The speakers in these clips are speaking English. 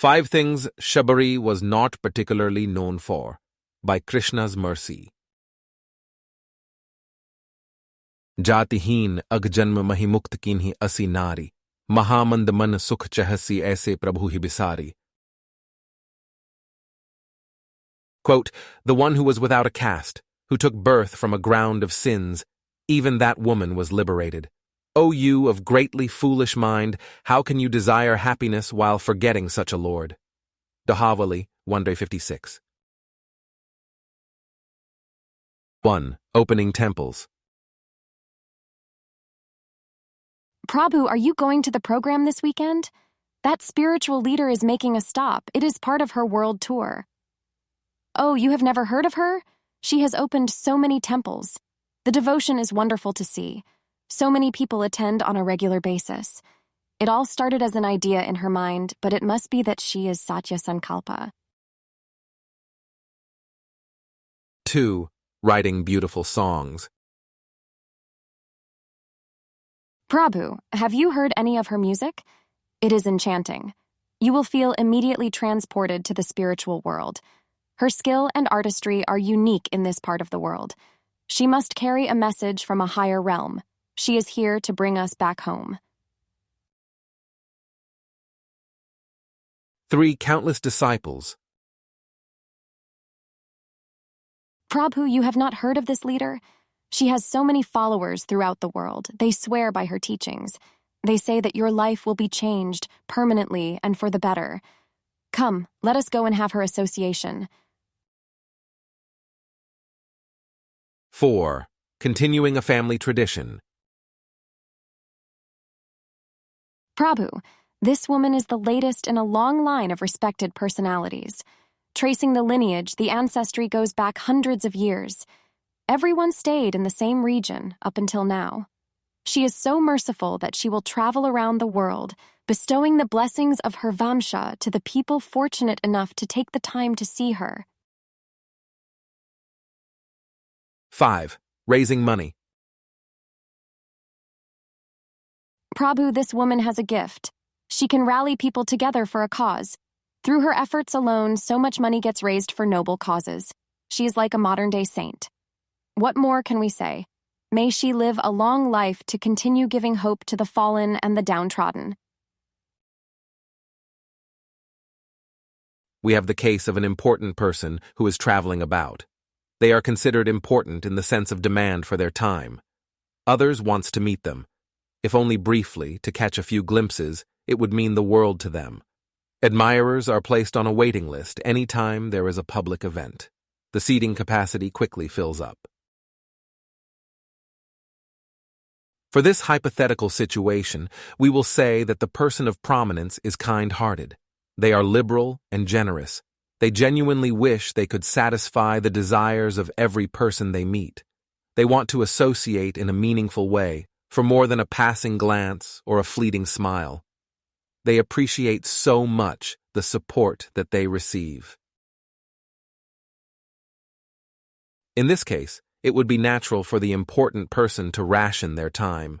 5 Things Shabari was not particularly known for, by Krishna's mercy. जातिहीन अगजन्म महिमुक्त कीन्ही असी नारी, महामंद मन सुख चहसी ऐसे प्रभु ही बिसारी. Quote, the one who was without a caste, who took birth from a ground of sins, even that woman was liberated. O you of greatly foolish mind, how can you desire happiness while forgetting such a Lord? Dohavali, 156. 1. Opening temples. Prabhu, are you going to the program this weekend? That spiritual leader is making a stop. It is part of her world tour. Oh, you have never heard of her? She has opened so many temples. The devotion is wonderful to see. So many people attend on a regular basis. It all started as an idea in her mind, but it must be that she is Satya Sankalpa. 2. Writing beautiful songs. Prabhu, have you heard any of her music? It is enchanting. You will feel immediately transported to the spiritual world. Her skill and artistry are unique in this part of the world. She must carry a message from a higher realm. She is here to bring us back home. 3. Countless disciples. Prabhu, you have not heard of this leader? She has so many followers throughout the world. They swear by her teachings. They say that your life will be changed permanently and for the better. Come, let us go and have her association. 4. Continuing a family tradition. Prabhu, this woman is the latest in a long line of respected personalities. Tracing the lineage, the ancestry goes back hundreds of years. Everyone stayed in the same region up until now. She is so merciful that she will travel around the world, bestowing the blessings of her Vamsha to the people fortunate enough to take the time to see her. 5. Raising money. Prabhu, this woman has a gift. She can rally people together for a cause. Through her efforts alone, so much money gets raised for noble causes. She is like a modern-day saint. What more can we say? May she live a long life to continue giving hope to the fallen and the downtrodden. We have the case of an important person who is traveling about. They are considered important in the sense of demand for their time. Others wants to meet them. If only briefly, to catch a few glimpses, it would mean the world to them. Admirers are placed on a waiting list any time there is a public event. The seating capacity quickly fills up. For this hypothetical situation, we will say that the person of prominence is kind-hearted. They are liberal and generous. They genuinely wish they could satisfy the desires of every person they meet. They want to associate in a meaningful way, for more than a passing glance or a fleeting smile. They appreciate so much the support that they receive. In this case, it would be natural for the important person to ration their time.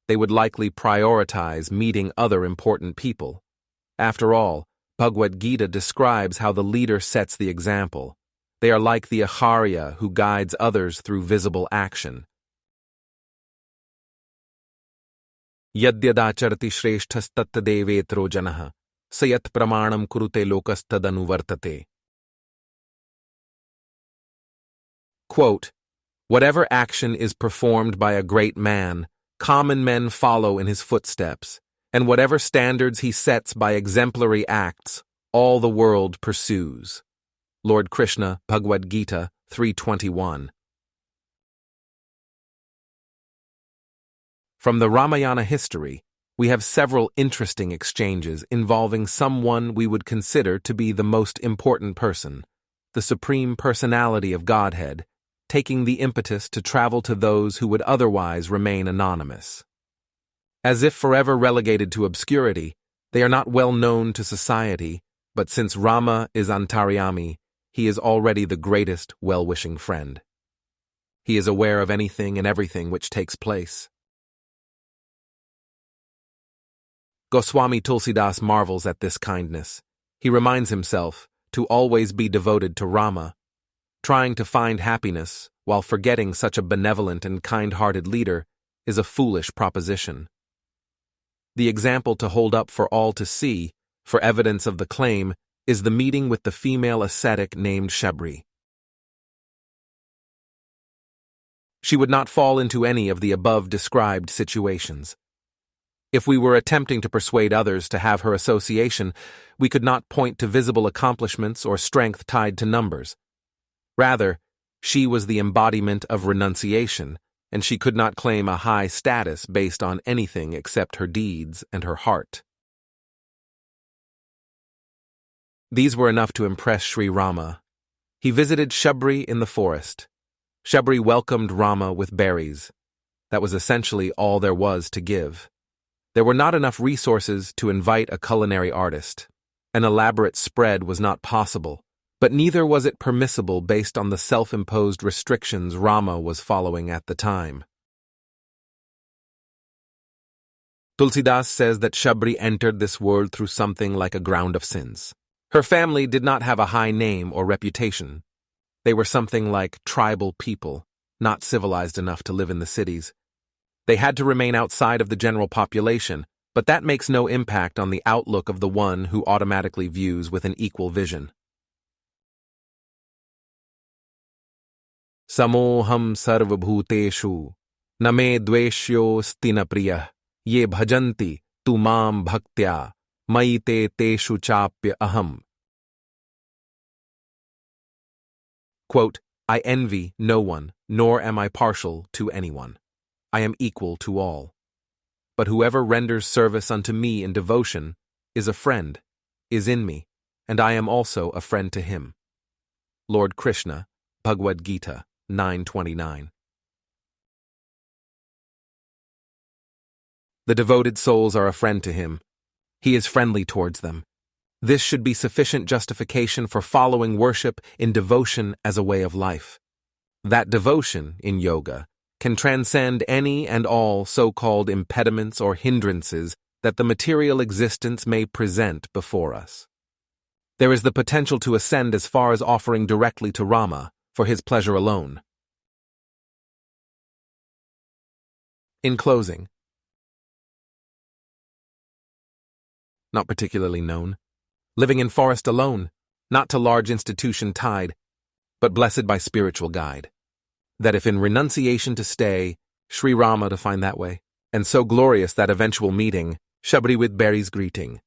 They would likely prioritize meeting other important people. After all, Bhagavad-gita describes how the leader sets the example. They are like the acharya who guides others through visible action. Yadyadacharati shreshthastatadevetro janah, sayat pramanam kurute lokastadanuvartate. Quote, whatever action is performed by a great man, common men follow in his footsteps, and whatever standards he sets by exemplary acts, all the world pursues. Lord Krishna, Bhagavad-gita 3:21. From the Ramayana history, we have several interesting exchanges involving someone we would consider to be the most important person, the Supreme Personality of Godhead, taking the impetus to travel to those who would otherwise remain anonymous. As if forever relegated to obscurity, they are not well known to society, but since Rama is Antaryami, he is already the greatest well-wishing friend. He is aware of anything and everything which takes place. Goswami Tulsidas marvels at this kindness. He reminds himself to always be devoted to Rama. Trying to find happiness while forgetting such a benevolent and kind-hearted leader is a foolish proposition. The example to hold up for all to see, for evidence of the claim, is the meeting with the female ascetic named Shabari. She would not fall into any of the above-described situations. If we were attempting to persuade others to have her association, we could not point to visible accomplishments or strength tied to numbers. Rather, she was the embodiment of renunciation, and she could not claim a high status based on anything except her deeds and her heart. These were enough to impress Sri Rama. He visited Shabari in the forest. Shabari welcomed Rama with berries. That was essentially all there was to give. There were not enough resources to invite a culinary artist. An elaborate spread was not possible, but neither was it permissible based on the self-imposed restrictions Rama was following at the time. Tulsidas says that Shabari entered this world through something like a ground of sins. Her family did not have a high name or reputation. They were something like tribal people, not civilized enough to live in the cities. They had to remain outside of the general population, but that makes no impact on the outlook of the one who automatically views with an equal vision. Samoham sarvabhuteshu, na me dveshyo stina priya, ye bhajanti tu mam bhaktya, mai te teshu chapya aham. Quote, I envy no one, nor am I partial to anyone. I am equal to all. But whoever renders service unto me in devotion is a friend, is in me, and I am also a friend to him. Lord Krishna, Bhagavad-gita, 9:29. The devoted souls are a friend to him. He is friendly towards them. This should be sufficient justification for following worship in devotion as a way of life. That devotion, in yoga, can transcend any and all so-called impediments or hindrances that the material existence may present before us. There is the potential to ascend as far as offering directly to Rama, for his pleasure alone. In closing, not particularly known, living in forest alone, not to large institution tied, but blessed by spiritual guide. That if in renunciation to stay, Sri Rama to find that way, and so glorious that eventual meeting, Shabari with berries greeting.